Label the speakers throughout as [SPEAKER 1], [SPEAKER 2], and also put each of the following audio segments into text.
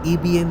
[SPEAKER 1] EBM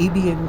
[SPEAKER 1] EBM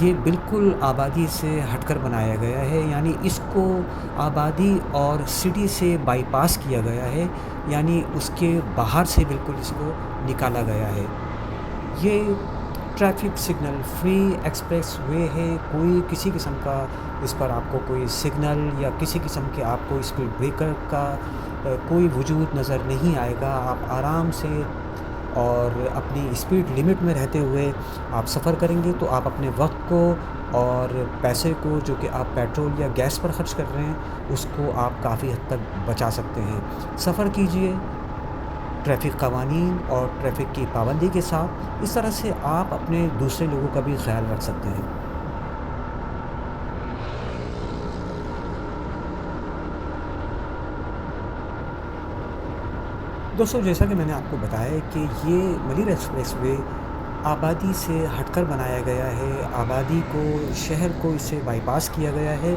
[SPEAKER 1] یہ بالکل آبادی سے ہٹ کر بنایا گیا ہے، یعنی اس کو آبادی اور سٹی سے بائی پاس کیا گیا ہے، یعنی اس کے باہر سے بالکل اس کو نکالا گیا ہے۔ یہ traffic signal free express way ہے، کوئی کسی قسم کا اس پر آپ کو کوئی سگنل یا کسی قسم کے آپ کو اسپیڈ بریکر کا کوئی وجود نظر نہیں آئے گا۔ آپ آرام سے اور اپنی اسپیڈ لمٹ میں رہتے ہوئے آپ سفر کریں گے تو آپ اپنے وقت کو اور پیسے کو جو کہ آپ پیٹرول یا گیس پر خرچ کر رہے ہیں اس کو آپ کافی حد تک بچا سکتے ہیں۔ سفر کیجئے ٹریفک قوانین اور ٹریفک کی پابندی کے ساتھ، اس طرح سے آپ اپنے دوسرے لوگوں کا بھی خیال رکھ سکتے ہیں۔ دوستو، جیسا کہ میں نے آپ کو بتایا کہ یہ ملیر ایکسپریس وے آبادی سے ہٹ کر بنایا گیا ہے، آبادی کو، شہر کو اس سے بائی پاس کیا گیا ہے،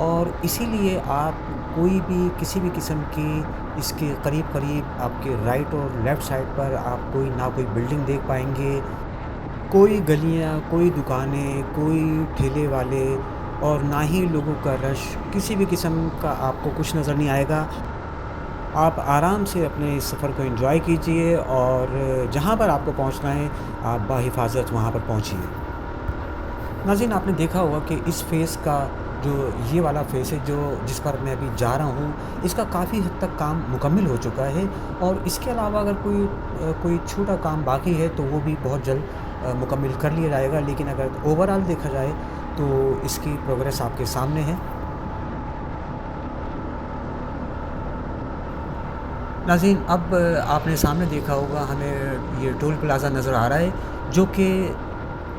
[SPEAKER 1] اور اسی لیے آپ کوئی بھی کسی بھی قسم کی اس کے قریب قریب آپ کے رائٹ اور لیفٹ سائڈ پر آپ کوئی نہ کوئی بلڈنگ دیکھ پائیں گے، کوئی گلیاں، کوئی دکانیں، کوئی ٹھیلے والے، اور نہ ہی لوگوں کا رش، کسی بھی قسم کا آپ کو کچھ نظر نہیں آئے گا۔ آپ آرام سے اپنے اس سفر کو انجوائے کیجئے، اور جہاں پر آپ کو پہنچنا ہے آپ بحفاظت وہاں پر پہنچیے۔ ناظرین، آپ نے دیکھا ہوگا کہ اس فیس کا جو یہ والا فیس ہے جو جس پر میں ابھی جا رہا ہوں، اس کا کافی حد تک کام مکمل ہو چکا ہے، اور اس کے علاوہ اگر کوئی چھوٹا کام باقی ہے تو وہ بھی بہت جلد مکمل کر لیا جائے گا، لیکن اگر اوورآل دیکھا جائے تو اس کی پروگریس آپ کے سامنے ہے۔ ناظرین، اب آپ نے سامنے دیکھا ہوگا ہمیں یہ ٹول پلازا نظر آ رہا ہے جو کہ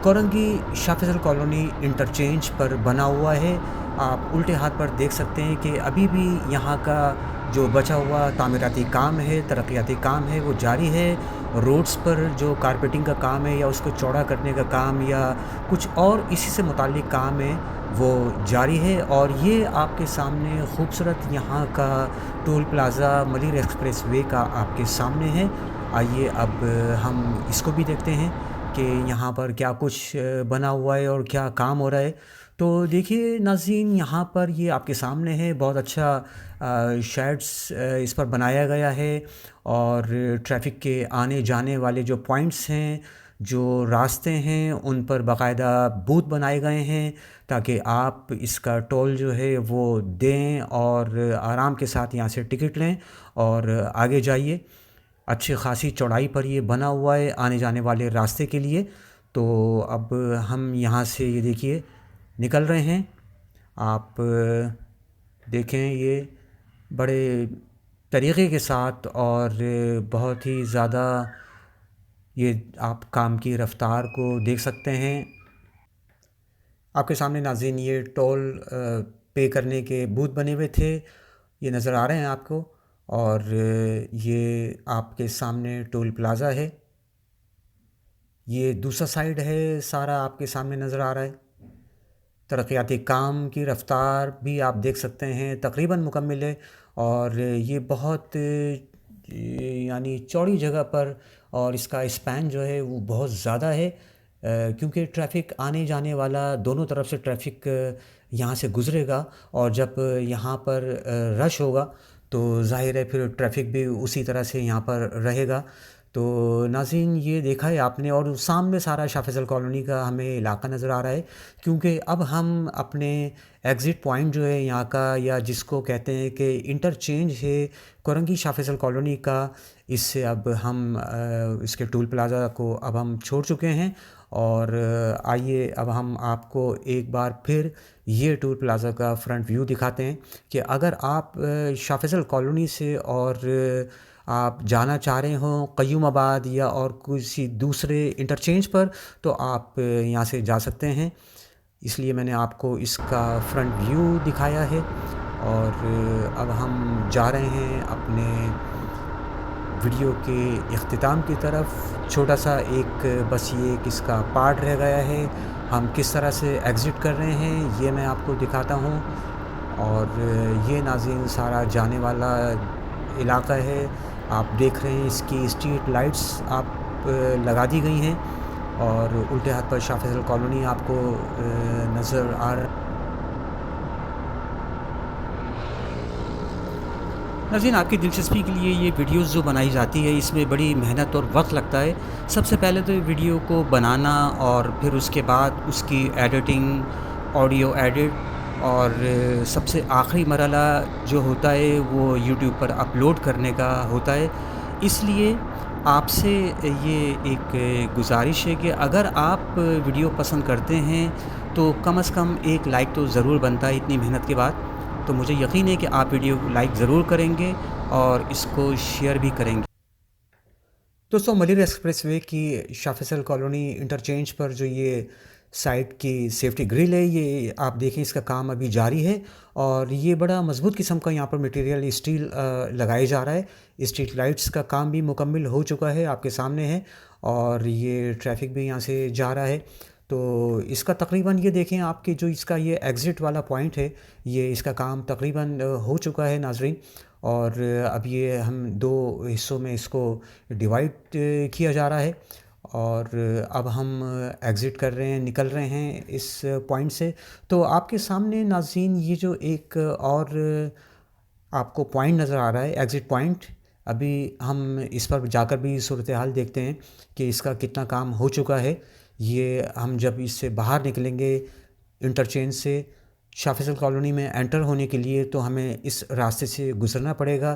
[SPEAKER 1] کورنگی شاہ فیصل کالونی انٹرچینج پر بنا ہوا ہے۔ آپ الٹے ہاتھ پر دیکھ سکتے ہیں کہ ابھی بھی یہاں کا جو بچا ہوا تعمیراتی کام ہے، ترقیاتی کام ہے، وہ جاری ہے۔ روڈز پر جو کارپیٹنگ کا کام ہے یا اس کو چوڑا کرنے کا کام یا کچھ اور اسی سے متعلق کام ہے وہ جاری ہے، اور یہ آپ کے سامنے خوبصورت یہاں کا tool plaza Malir express way کا آپ کے سامنے ہے۔ آئیے اب ہم اس کو بھی دیکھتے ہیں کہ یہاں پر کیا کچھ بنا ہوا ہے اور کیا کام ہو رہا ہے۔ تو دیکھیے ناظرین، یہاں پر یہ آپ کے سامنے ہے، بہت اچھا شیڈز اس پر بنایا گیا ہے، اور ٹریفک کے آنے جانے والے جو پوائنٹس ہیں، جو راستے ہیں، ان پر باقاعدہ بوتھ بنائے گئے ہیں تاکہ آپ اس کا ٹول جو ہے وہ دیں اور آرام کے ساتھ یہاں سے ٹکٹ لیں اور آگے جائیے۔ اچھی خاصی چوڑائی پر یہ بنا ہوا ہے آنے جانے والے راستے کے لیے۔ تو اب ہم یہاں سے یہ دیکھیے نکل رہے ہیں۔ آپ دیکھیں یہ بڑے طریقے کے ساتھ اور بہت ہی زیادہ یہ آپ کام کی رفتار کو دیکھ سکتے ہیں۔ آپ کے سامنے ناظرین یہ ٹول پے کرنے کے بوتھ بنے ہوئے تھے، یہ نظر آ رہے ہیں آپ کو، اور یہ آپ کے سامنے ٹول پلازا ہے۔ یہ دوسرا سائیڈ ہے، سارا آپ کے سامنے نظر آ رہا ہے۔ ترقیاتی کام کی رفتار بھی آپ دیکھ سکتے ہیں، تقریباً مکمل ہے، اور یہ بہت یعنی چوڑی جگہ پر، اور اس کا اسپین جو ہے وہ بہت زیادہ ہے، کیونکہ ٹریفک آنے جانے والا دونوں طرف سے ٹریفک یہاں سے گزرے گا، اور جب یہاں پر رش ہوگا تو ظاہر ہے پھر ٹریفک بھی اسی طرح سے یہاں پر رہے گا۔ تو ناظرین یہ دیکھا ہے آپ نے، اور سامنے سارا شاہ فیصل کالونی کا ہمیں علاقہ نظر آ رہا ہے، کیونکہ اب ہم اپنے ایگزٹ پوائنٹ جو ہے یہاں کا، یا جس کو کہتے ہیں کہ انٹرچینج ہے کورنگی شاہ فیصل کالونی کا، اس سے اب ہم اس کے ٹول پلازا کو اب ہم چھوڑ چکے ہیں، اور آئیے اب ہم آپ کو ایک بار پھر یہ ٹول پلازا کا فرنٹ ویو دکھاتے ہیں کہ اگر آپ شاہ فیصل کالونی سے اور آپ جانا چاہ رہے ہوں قیوم آباد یا اور کسی دوسرے انٹرچینج پر تو آپ یہاں سے جا سکتے ہیں۔ اس لیے میں نے آپ کو اس کا فرنٹ ویو دکھایا ہے، اور اب ہم جا رہے ہیں اپنے ویڈیو کے اختتام کی طرف۔ چھوٹا سا ایک بس یہ کہ اس کا پارٹ رہ گیا ہے، ہم کس طرح سے ایگزٹ کر رہے ہیں یہ میں آپ کو دکھاتا ہوں، اور یہ ناظرین سارا جانے والا علاقہ ہے۔ آپ دیکھ رہے ہیں اس کی اسٹریٹ لائٹس آپ لگا دی گئی ہیں، اور الٹے ہاتھ پر شاہ فیصل کالونی آپ کو نظر آ رہا ہے۔ ناظرین، آپ کی دلچسپی کے لیے یہ ویڈیوز جو بنائی جاتی ہے اس میں بڑی محنت اور وقت لگتا ہے۔ سب سے پہلے تو ویڈیو کو بنانا اور پھر اس کے بعد اس کی ایڈیٹنگ، آڈیو ایڈٹ، اور سب سے آخری مرحلہ جو ہوتا ہے وہ یوٹیوب پر اپلوڈ کرنے کا ہوتا ہے۔ اس لیے آپ سے یہ ایک گزارش ہے کہ اگر آپ ویڈیو پسند کرتے ہیں تو کم از کم ایک لائک تو ضرور بنتا ہے اتنی محنت کے بعد۔ تو مجھے یقین ہے کہ آپ ویڈیو کو لائک ضرور کریں گے اور اس کو شیئر بھی کریں گے۔ دوستوں، ملیر ایکسپریس وے کی شاہ فیصل کالونی انٹرچینج پر جو یہ سائٹ کی سیفٹی گرل ہے، یہ آپ دیکھیں اس کا کام ابھی جاری ہے، اور یہ بڑا مضبوط قسم کا یہاں پر مٹیریل اسٹیل لگایا جا رہا ہے۔ اسٹریٹ لائٹس کا کام بھی مکمل ہو چکا ہے، آپ کے سامنے ہے، اور یہ ٹریفک بھی یہاں سے جا رہا ہے۔ تو اس کا تقریباً یہ دیکھیں آپ کی جو اس کا یہ ایگزٹ والا پوائنٹ ہے، یہ اس کا کام تقریباً ہو چکا ہے ناظرین، اور اب یہ ہم دو حصوں میں اس کو ڈیوائڈ کیا جا رہا ہے، اور اب ہم ایگزٹ کر رہے ہیں، نکل رہے ہیں اس پوائنٹ سے۔ تو آپ کے سامنے ناظرین یہ جو ایک اور آپ کو پوائنٹ نظر آ رہا ہے، ایگزٹ پوائنٹ، ابھی ہم اس پر جا کر بھی صورتحال دیکھتے ہیں کہ اس کا کتنا کام ہو چکا ہے۔ یہ ہم جب اس سے باہر نکلیں گے انٹرچینج سے شاہ فیصل کالونی میں انٹر ہونے کے لیے، تو ہمیں اس راستے سے گزرنا پڑے گا،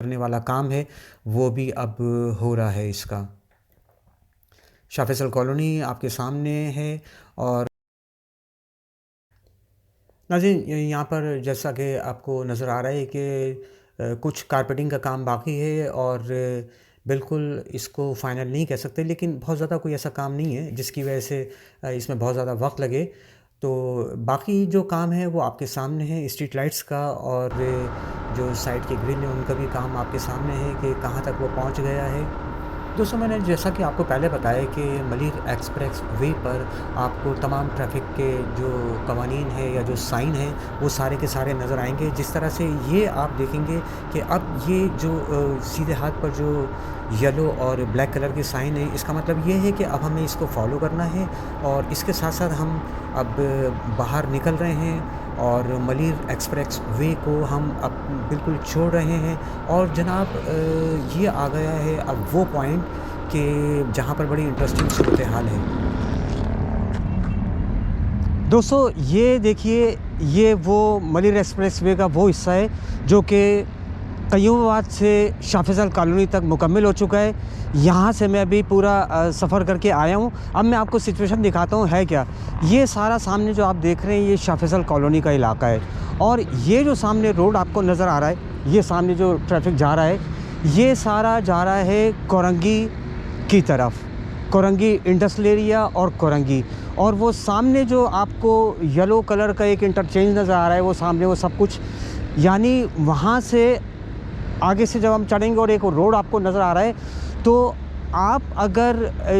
[SPEAKER 1] کرنے والا کام ہے وہ بھی اب ہو رہا ہے۔ اس کا شاہ فیصل کالونی آپ کے سامنے ہے، اور ناظرین یہاں پر جیسا کہ آپ کو نظر آ رہا ہے کہ کچھ کارپیٹنگ کا کام باقی ہے، اور بالکل اس کو فائنل نہیں کہہ سکتے، لیکن بہت زیادہ کوئی ایسا کام نہیں ہے جس کی وجہ سے اس میں بہت زیادہ وقت لگے۔ تو باقی جو کام ہے وہ آپ کے سامنے ہے، اسٹریٹ لائٹس کا اور جو سائڈ کے گرل ہیں ان کا بھی کام آپ کے سامنے ہے کہ کہاں تک وہ پہنچ گیا ہے۔ دوستوں، میں نے جیسا کہ آپ کو پہلے بتایا کہ ملیر ایکسپریس وے پر آپ کو تمام ٹریفک کے جو قوانین ہیں یا جو سائن ہیں وہ سارے کے سارے نظر آئیں گے۔ جس طرح سے یہ آپ دیکھیں گے کہ اب یہ جو سیدھے ہاتھ پر جو یلو اور بلیک کلر کے سائن ہیں، اس کا مطلب یہ ہے کہ اب ہمیں اس کو فالو کرنا ہے، اور اس کے ساتھ ساتھ ہم اب باہر نکل رہے ہیں، اور ملیر ایکسپریس وے کو ہم اب بالکل چھوڑ رہے ہیں، اور جناب یہ آ گیا ہے اب وہ پوائنٹ کہ جہاں پر بڑی انٹرسٹنگ صورتحال ہے۔ دوستو یہ دیکھیے، یہ وہ ملیر ایکسپریس وے کا وہ حصہ ہے جو کہ قیوم آباد سے شاہ فیصل کالونی تک مکمل ہو چکا ہے۔ یہاں سے میں ابھی پورا سفر کر کے آیا ہوں۔ اب میں آپ کو سچویشن دکھاتا ہوں ہے کیا۔ یہ سارا سامنے جو آپ دیکھ رہے ہیں یہ شاہ فیصل کالونی کا علاقہ ہے، اور یہ جو سامنے روڈ آپ کو نظر آ رہا ہے، یہ سامنے جو ٹریفک جا رہا ہے، یہ سارا جا رہا ہے کورنگی کی طرف، کورنگی انڈسٹریل ایریا اور کورنگی، اور وہ سامنے جو آپ کو یلو کلر کا ایک انٹرچینج نظر آ رہا ہے وہ سامنے وہ سب کچھ، یعنی وہاں سے آگے سے جب ہم چڑھیں گے اور ایک روڈ آپ کو نظر آ رہا ہے، تو آپ اگر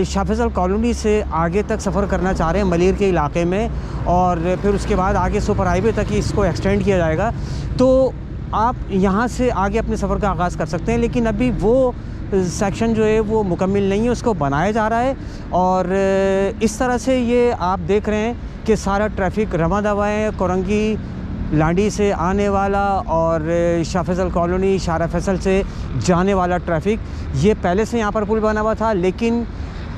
[SPEAKER 1] شاہ فیصل کالونی سے آگے تک سفر کرنا چاہ رہے ہیں ملیر کے علاقے میں، اور پھر اس کے بعد آگے سپر ہائی وے تک ہی اس کو ایکسٹینڈ کیا جائے گا، تو آپ یہاں سے آگے اپنے سفر کا آغاز کر سکتے ہیں۔ لیکن ابھی وہ سیکشن جو ہے وہ مکمل نہیں ہے، اس کو بنایا جا رہا ہے، اور اس طرح سے یہ آپ دیکھ رہے ہیں کہ سارا ٹریفک رواں دواں ہے، کورنگی لانڈی سے آنے والا اور شاہ فیصل کالونی شارع فیصل سے جانے والا ٹریفک۔ یہ پہلے سے یہاں پر پل بنا ہوا تھا، لیکن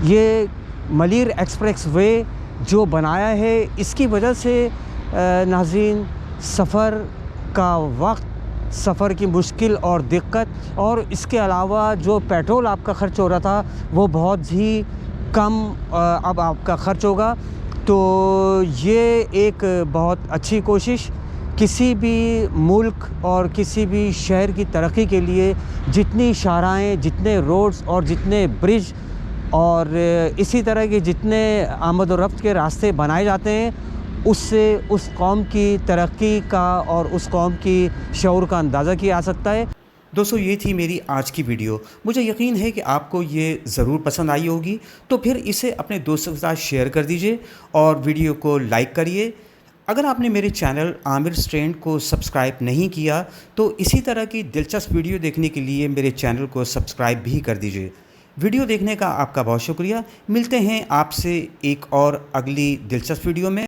[SPEAKER 1] یہ ملیر ایکسپریس وے جو بنایا ہے اس کی وجہ سے ناظرین سفر کا وقت، سفر کی مشکل اور دقت، اور اس کے علاوہ جو پیٹرول آپ کا خرچ ہو رہا تھا وہ بہت ہی کم اب آپ کا خرچ ہوگا۔ تو یہ ایک بہت اچھی کوشش، کسی بھی ملک اور کسی بھی شہر کی ترقی کے لیے جتنی شاہراہیں، جتنے روڈز اور جتنے برج اور اسی طرح کے جتنے آمد و رفت کے راستے بنائے جاتے ہیں، اس سے اس قوم کی ترقی کا اور اس قوم کی شعور کا اندازہ کیا جا سکتا ہے۔ دوستو یہ تھی میری آج کی ویڈیو، مجھے یقین ہے کہ آپ کو یہ ضرور پسند آئی ہوگی، تو پھر اسے اپنے دوستوں کے ساتھ شیئر کر دیجئے اور ویڈیو کو لائک کریے۔ اگر آپ نے میرے چینل عامر اسٹرینڈ کو سبسکرائب نہیں کیا تو اسی طرح کی دلچسپ ویڈیو دیکھنے کے لیے میرے چینل کو سبسکرائب بھی کر دیجیے۔ ویڈیو دیکھنے کا آپ کا بہت شکریہ۔ ملتے ہیں آپ سے ایک اور اگلی دلچسپ ویڈیو میں۔